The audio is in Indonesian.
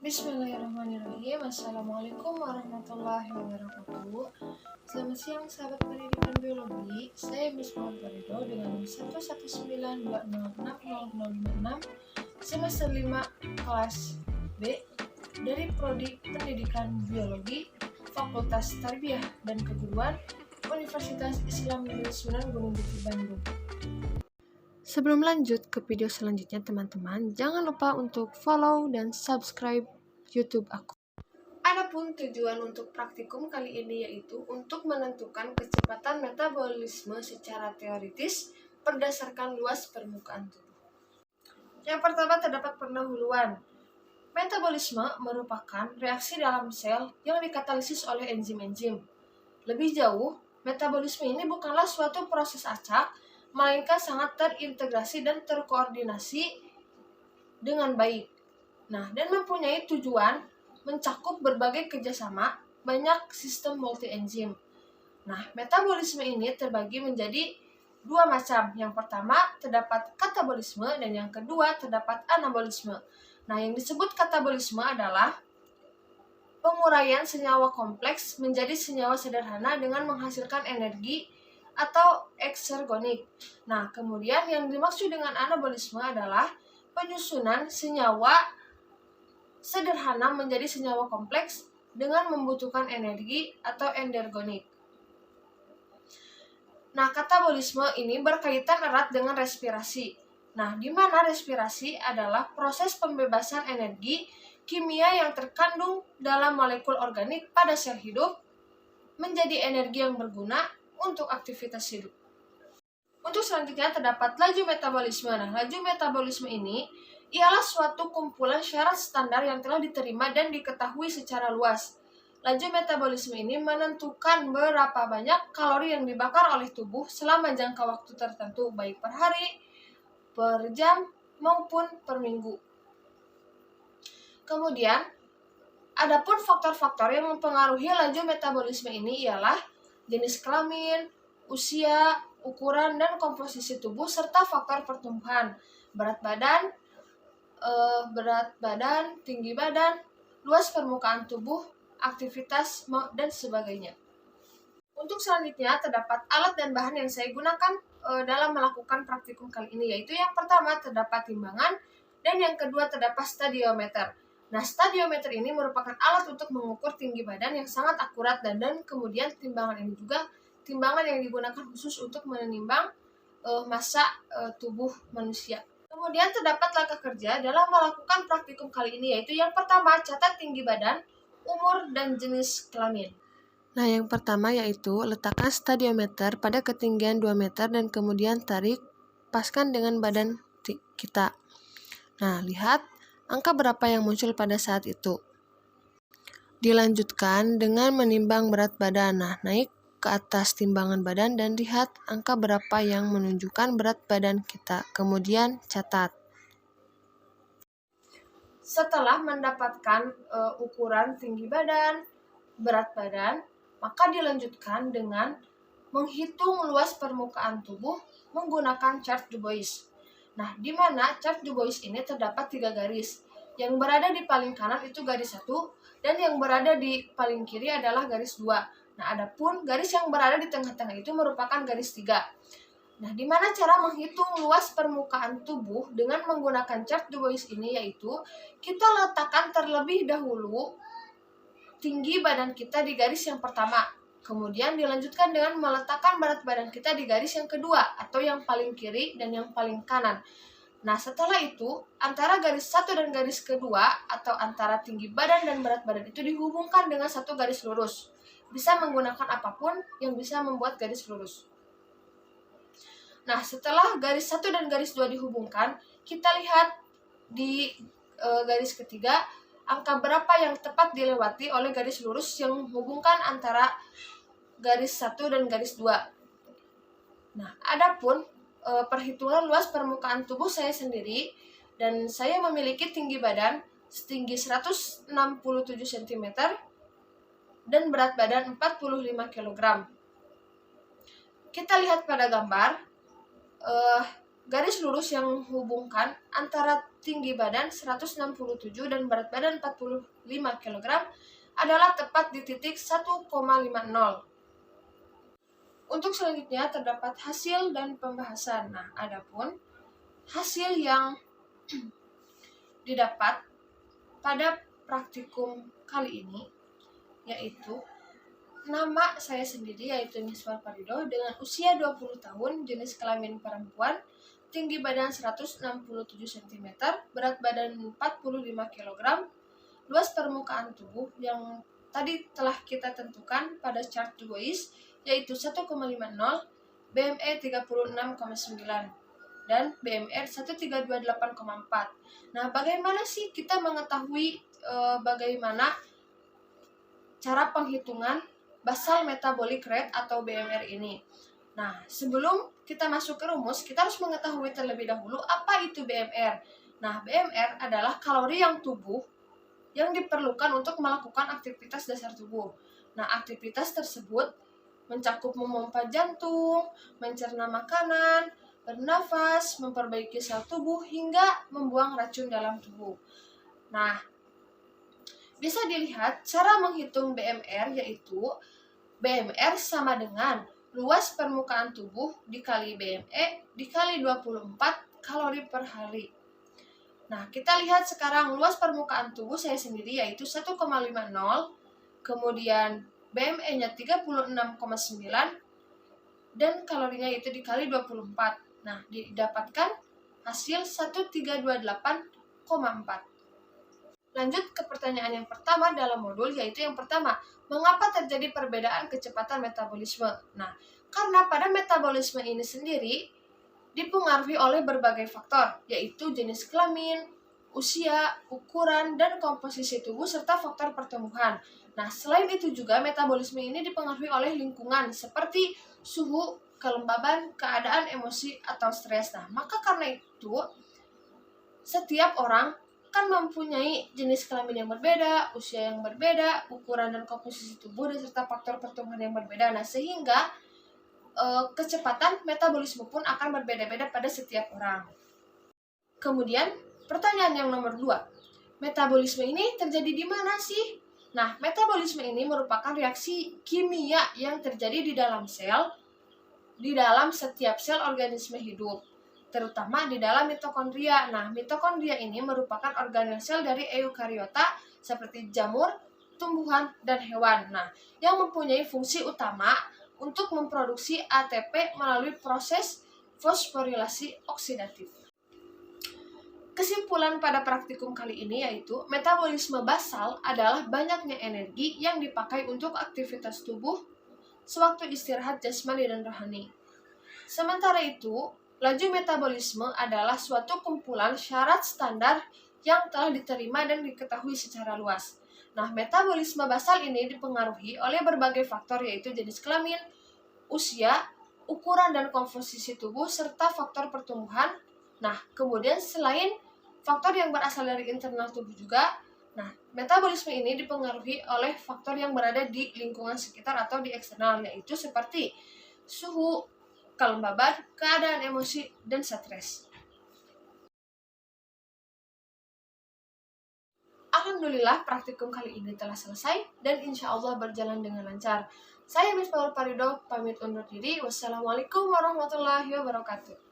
Bismillahirrahmanirrahim. Assalamualaikum warahmatullahi wabarakatuh. Selamat siang sahabat pendidikan biologi. Saya Miss Muhammad dengan 11920600056 semester 5 kelas B dari Prodi Pendidikan Biologi Fakultas Tarbiyah dan Keguruan Universitas Islam Negeri Sunan Gunung Jati Bandung. Sebelum lanjut ke video selanjutnya teman-teman, jangan lupa untuk follow dan subscribe YouTube aku. Adapun tujuan untuk praktikum kali ini yaitu untuk menentukan kecepatan metabolisme secara teoritis berdasarkan luas permukaan tubuh. Yang pertama terdapat pendahuluan. Metabolisme merupakan reaksi dalam sel yang dikatalisis oleh enzim-enzim. Lebih jauh, metabolisme ini bukanlah suatu proses acak, melainkan sangat terintegrasi dan terkoordinasi dengan baik. Dan mempunyai tujuan mencakup berbagai kerjasama banyak sistem multi-enzim. Metabolisme ini terbagi menjadi dua macam. Yang pertama terdapat katabolisme dan yang kedua terdapat anabolisme. Yang disebut katabolisme adalah penguraian senyawa kompleks menjadi senyawa sederhana dengan menghasilkan energi atau eksergonik. Kemudian yang dimaksud dengan anabolisme adalah penyusunan senyawa sederhana menjadi senyawa kompleks dengan membutuhkan energi atau endergonik. Katabolisme ini berkaitan erat dengan respirasi. Di mana respirasi adalah proses pembebasan energi kimia yang terkandung dalam molekul organik pada sel hidup menjadi energi yang berguna untuk aktivitas hidup. Untuk selanjutnya terdapat laju metabolisme. Laju metabolisme ini ialah suatu kumpulan syarat standar yang telah diterima dan diketahui secara luas. Laju metabolisme ini menentukan berapa banyak kalori yang dibakar oleh tubuh selama jangka waktu tertentu, baik per hari, per jam, maupun per minggu. Kemudian, adapun faktor-faktor yang mempengaruhi laju metabolisme ini ialah jenis kelamin, usia, ukuran dan komposisi tubuh, serta faktor pertumbuhan, berat badan, tinggi badan, luas permukaan tubuh, aktivitas, dan sebagainya. Untuk selanjutnya terdapat alat dan bahan yang saya gunakan dalam melakukan praktikum kali ini, yaitu yang pertama terdapat timbangan dan yang kedua terdapat stadiometer. Stadiometer ini merupakan alat untuk mengukur tinggi badan yang sangat akurat dan kemudian timbangan ini juga timbangan yang digunakan khusus untuk menimbang massa tubuh manusia. Kemudian terdapat langkah kerja dalam melakukan praktikum kali ini, yaitu yang pertama catat tinggi badan, umur, dan jenis kelamin. Yang pertama yaitu letakkan stadiometer pada ketinggian 2 meter dan kemudian tarik, paskan dengan badan kita. Lihat angka berapa yang muncul pada saat itu. Dilanjutkan dengan menimbang berat badan. Naik ke atas timbangan badan dan lihat angka berapa yang menunjukkan berat badan kita. Kemudian catat. Setelah mendapatkan ukuran tinggi badan, berat badan, maka dilanjutkan dengan menghitung luas permukaan tubuh menggunakan chart Du Bois. Di mana chart Du Bois ini terdapat 3 garis. Yang berada di paling kanan itu garis 1 dan yang berada di paling kiri adalah garis 2. Adapun garis yang berada di tengah-tengah itu merupakan garis 3. Di mana cara menghitung luas permukaan tubuh dengan menggunakan chart Du Bois ini yaitu kita letakkan terlebih dahulu tinggi badan kita di garis yang pertama. Kemudian dilanjutkan dengan meletakkan berat badan kita di garis yang kedua atau yang paling kiri dan yang paling kanan. Setelah itu antara garis 1 dan garis kedua atau antara tinggi badan dan berat badan itu dihubungkan dengan satu garis lurus. Bisa menggunakan apapun yang bisa membuat garis lurus. Setelah garis 1 dan garis 2 dihubungkan, kita lihat di garis ketiga angka berapa yang tepat dilewati oleh garis lurus yang menghubungkan antara garis 1 dan garis 2. Adapun perhitungan luas permukaan tubuh saya sendiri, dan saya memiliki tinggi badan setinggi 167 cm dan berat badan 45 kg. Kita lihat pada gambar garis lurus yang menghubungkan antara tinggi badan 167 dan berat badan 45 kg adalah tepat di titik 1,50. Untuk selanjutnya terdapat hasil dan pembahasan. Nah, adapun hasil yang didapat pada praktikum kali ini yaitu nama saya sendiri yaitu Niswar Parido dengan usia 20 tahun, jenis kelamin perempuan, tinggi badan 167 cm, berat badan 45 kg, luas permukaan tubuh yang tadi telah kita tentukan pada chart Dubois yaitu 1,50, BMI 36,9 dan BMR 1328,4. Nah, bagaimana sih kita mengetahui bagaimana cara penghitungan basal metabolic rate atau BMR ini? Nah, sebelum kita masuk ke rumus, kita harus mengetahui terlebih dahulu apa itu BMR. Nah, BMR adalah kalori yang tubuh yang diperlukan untuk melakukan aktivitas dasar tubuh. Nah, aktivitas tersebut mencakup memompa jantung, mencerna makanan, bernafas, memperbaiki sel tubuh, hingga membuang racun dalam tubuh. Nah, bisa dilihat cara menghitung BMR yaitu BMR sama dengan luas permukaan tubuh dikali BME dikali 24 kalori per hari. Nah, kita lihat sekarang luas permukaan tubuh saya sendiri yaitu 1,50, kemudian BME-nya 36,9 dan kalorinya itu dikali 24. Nah, didapatkan hasil 1328,4. Lanjut ke pertanyaan yang pertama dalam modul, yaitu yang pertama, mengapa terjadi perbedaan kecepatan metabolisme? Nah, karena pada metabolisme ini sendiri dipengaruhi oleh berbagai faktor, yaitu jenis kelamin, usia, ukuran, dan komposisi tubuh, serta faktor pertumbuhan. Nah, selain itu juga metabolisme ini dipengaruhi oleh lingkungan, seperti suhu, kelembaban, keadaan emosi, atau stres. Nah, maka karena itu, setiap orang kan mempunyai jenis kelamin yang berbeda, usia yang berbeda, ukuran dan komposisi tubuh, dan serta faktor pertumbuhan yang berbeda. Nah, sehingga kecepatan metabolisme pun akan berbeda-beda pada setiap orang. Kemudian, pertanyaan yang nomor 2. Metabolisme ini terjadi di mana sih? Nah, metabolisme ini merupakan reaksi kimia yang terjadi di dalam sel, di dalam setiap sel organisme hidup, terutama di dalam mitokondria. Nah, mitokondria ini merupakan organel sel dari eukariota seperti jamur, tumbuhan, dan hewan. Nah, yang mempunyai fungsi utama untuk memproduksi ATP melalui proses fosforilasi oksidatif. Kesimpulan pada praktikum kali ini yaitu metabolisme basal adalah banyaknya energi yang dipakai untuk aktivitas tubuh sewaktu istirahat jasmani dan rohani. Sementara itu, laju metabolisme adalah suatu kumpulan syarat standar yang telah diterima dan diketahui secara luas. Nah, metabolisme basal ini dipengaruhi oleh berbagai faktor yaitu jenis kelamin, usia, ukuran dan komposisi tubuh, serta faktor pertumbuhan. Nah, kemudian selain faktor yang berasal dari internal tubuh juga, nah, metabolisme ini dipengaruhi oleh faktor yang berada di lingkungan sekitar atau di eksternal, yaitu seperti suhu, kelembaban, keadaan emosi, dan stres. Alhamdulillah, praktikum kali ini telah selesai dan insya Allah berjalan dengan lancar. Saya Miss Paul Parido, pamit undur diri. Wassalamualaikum warahmatullahi wabarakatuh.